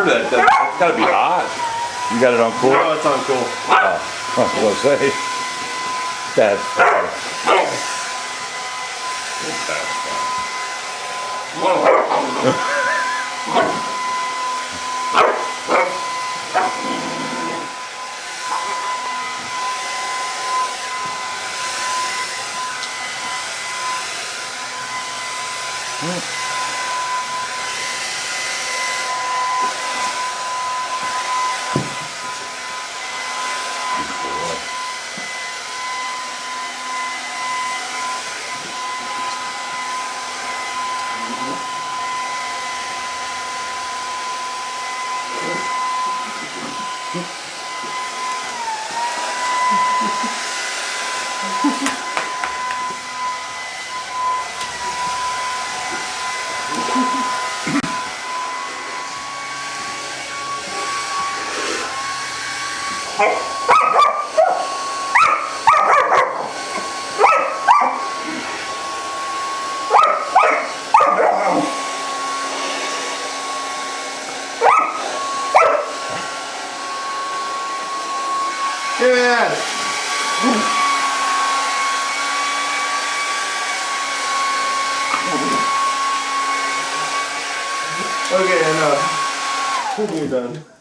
hard? It's gotta be hot. You got it on cool? No, it's on cool. Oh, I was gonna say. That's funny. Yeah. Okay, enough. You're done.